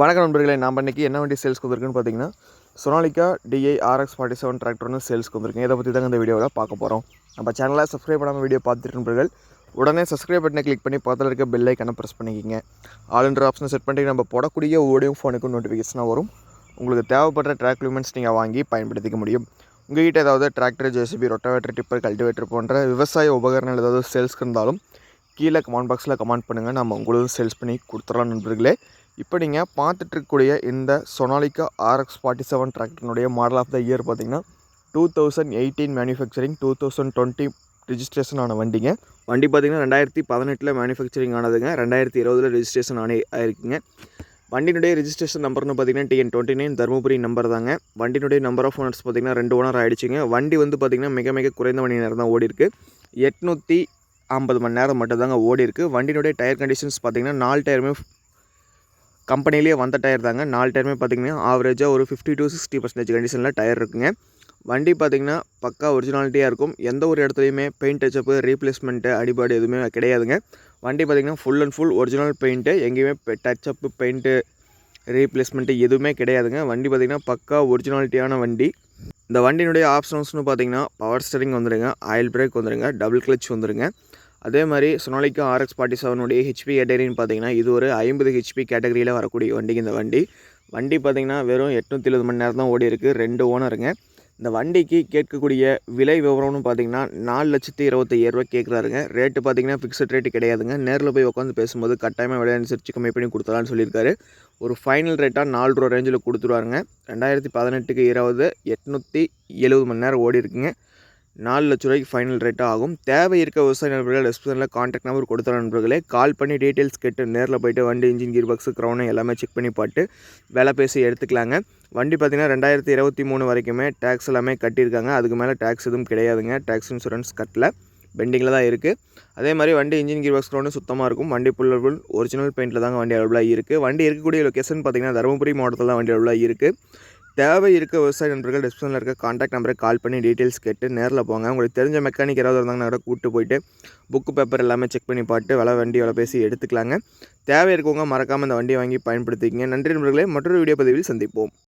வணக்கம் நண்பர்களே, நாம் இன்றைக்கி என்ன வண்டி சேல்ஸ்க்கு வந்திருக்குன்னு பார்த்தீங்கன்னா சொனாலிகா டிஐ RX 47 டிராக்டர் வந்து சேல்ஸ்க்கு வந்திருக்கேன். இதை பற்றி தாங்க இந்த வீடியோவில் பார்க்க போகிறோம். நம்ம சேனலை சப்ஸ்கிரைப் பண்ணாமல் வீடியோ பார்த்துட்டு நண்பர்கள் உடனே சப்ஸ்கிரைப் பட்டனை கிளிக் பண்ணி பக்கத்தில் இருக்க பெல் ஐக்கனை ப்ரெஸ் பண்ணிக்கிங்க. ஆல்ன்ற ஆப்ஷனை செட் பண்ணி நம்ம போடக்கூடிய ஓடியோ ஃபோனுக்கும் நோட்டிஃபிகேஷனாக வரும். உங்களுக்கு தேவைப்படுற ட்ராக் லிமெண்ட்ஸ் நீங்கள் வாங்கி பயன்படுத்திக்க முடியும். உங்கள்கிட்ட ஏதாவது tractor, JCB, rotavator, tipper, cultivator போன்ற விவசாய உபகரணங்கள் ஏதாவது சேல்ஸ்க்கு இருந்தாலும் கீழே கமெண்ட் பாக்ஸில் கமெண்ட் பண்ணுங்கள். நம்ம உங்களுக்கு சேல்ஸ் பண்ணி கொடுத்துடலாம் நண்பர்களே. இப்போ நீங்கள் பார்த்துட்ருக்கக்கூடிய இந்த சொனாலிகா RX 47 டிராக்டரினுடைய மாடல் ஆஃப் த இயர் பார்த்திங்கன்னா 2018 மேனுஃபேக்சரிங், 2020 ரிஜிஸ்ட்ரேஷன் ஆன வண்டிங்க. வண்டி பார்த்திங்கன்னா 2018 மேனுஃபேக்சரிங் ஆனதுங்க. 2020 ரிஜிஸ்ட்ரேஷன் ஆயிருக்குங்க. வண்டியினுடைய ரிஜிஸ்ட்ரேஷன் நம்பர்னு பார்த்திங்கன்னா TN29 தருமபுரி நம்பர் தாங்க. வண்டியினுடைய நம்பர் ஆஃப் ஓனர்ஸ் பார்த்திங்கன்னா 2 ஓனர் ஆகிடுச்சிங்க. வண்டி வந்து பார்த்திங்கன்னா மிக மிக குறைந்த மணி நேரம் தான் ஓடி இருக்குது. 850 மணி நேரம் மட்டும் தாங்க ஓடி இருக்குது. வண்டியினுடைய டயர் கண்டிஷன்ஸ் பார்த்திங்கன்னா 4 டயருமே கம்பெனிலேயே வந்த டயர் தாங்க. 4 டயருமே பார்த்திங்கன்னா ஆவரேஜாக ஒரு 50 to 60% கண்டிஷனில் டயர் இருக்குங்க. வண்டி பார்த்திங்கன்னா பக்கா ஒரிஜினாலிட்டியாக இருக்கும். எந்த ஒரு இடத்துலையுமே பெயிண்ட் டச்சப்பு, ரீப்ளேஸ்மெண்ட்டு, அடிபாடு எதுவுமே கிடையாதுங்க. வண்டி பார்த்திங்கன்னா full and full original paint. எங்கேயுமே டச்சப்பு, பெயிண்ட்டு, ரீப்ளேஸ்மெண்ட்டு எதுவுமே கிடையாதுங்க. வண்டி பார்த்திங்கன்னா பக்கா ஒரிஜினாலிட்டியான வண்டி. இந்த வண்டியினுடைய ஆப்ஷன்ஸ்னு பார்த்திங்கன்னா பவர் ஸ்டீரிங் வந்துடுங்க, ஆயில் பிரேக் வந்துடுங்க, டபுள் கிளச் வந்துடுங்க. அதே மாதிரி சொனாலிகா RX 47 ஹெச்பி கேட்டகரின்னு பார்த்தீங்கன்னா இது ஒரு 50 ஹெச்பி கேட்டகரியில் வரக்கூடிய வண்டிங்க. இந்த வண்டி பார்த்திங்கன்னா வெறும் 870 மணி நேரம் தான் ஓடி இருக்குது. 2 ஓனருங்க. இந்த வண்டிக்கு கேட்கக்கூடிய விலை விவரம்னு பார்த்தீங்கன்னா 4,25,000 கேட்குறாருங்க. ரேட்டு பார்த்திங்கன்னா ஃபிக்ஸட் ரேட்டு கிடையாதுங்க. நேரில் போய் உட்காந்து பேசும்போது கட்டாயமாக விலை அனுசரித்து கம்மி பண்ணி கொடுத்தலான்னு சொல்லியிருக்காரு. ஒரு ஃபைனல் ரேட்டாக 4 ரூபா ரேஞ்சில் கொடுத்துருவாருங்க. 2018க்கு 870 மணி நேரம் ஓடி இருக்குங்க. 4 லட்ச ரூபாய்க்கு ஃபைனல் ரேட்டாக ஆகும். தேவை இருக்க விவசாய நண்பர்கள் டிஸ்கிரிப்ஷனில் கான்டாக்ட் நம்பர் கொடுத்த நண்பர்களே கால் பண்ணி டீட்டெயில்ஸ் கேட்டு நேரில் போய்ட்டு வண்டி இன்ஜின், கீர் பாக்ஸு, க்ரௌனை எல்லாமே செக் பண்ணி பார்த்து விலை பேசி எடுத்துக்கலாங்க. வண்டி பார்த்திங்கன்னா 2023 வரைக்குமே டேக்ஸ் எல்லாமே கட்டியிருக்காங்க. அதுக்கு மேலே டேக்ஸ் எதுவும் கிடையாதுங்க. டேக்ஸ் இன்சூரன்ஸ் கட்டல, பெண்டிங்கில் தான் இருக்குது. அதே மாதிரி வண்டி இன்ஜின், கீர் பாக்ஸ், க்ரௌண்டு சுத்தமாக இருக்கும். வண்டி ஃபுல் ஒரிஜினல் பெயிண்டில் தாங்க வண்டி அவைலபிளாக இருக்குது. வண்டி இருக்கக்கூடிய லொக்கேஷன் பார்த்திங்கன்னா தருமபுரி மாவட்டத்தில் தான் வண்டி அவைலபிளாக இருக்குது. தேவை இருக்க விவசாய நண்பர்கள் டிஸ்கிரிப்ஷனில் இருக்க கான்டாக்ட் நம்பரை கால் பண்ணி டீட்டெயில்ஸ் கேட்டு நேரில் போங்க. உங்களுக்கு தெரிஞ்ச மெக்கானிக் யாராவது இருந்தாங்கன்னா கூட கூப்பிட்டு போயிட்டு புக்கு பேப்பர் எல்லாமே செக் பண்ணி பார்த்து வண்டி விலை பேசி எடுத்துக்கலாங்க. தேவை இருக்கவங்க மறக்காமல் இந்த வண்டியை வாங்கி பயன்படுத்திக்கங்க. நன்றி நண்பர்களே, மற்றொரு வீடியோ பதிவில் சந்திப்போம்.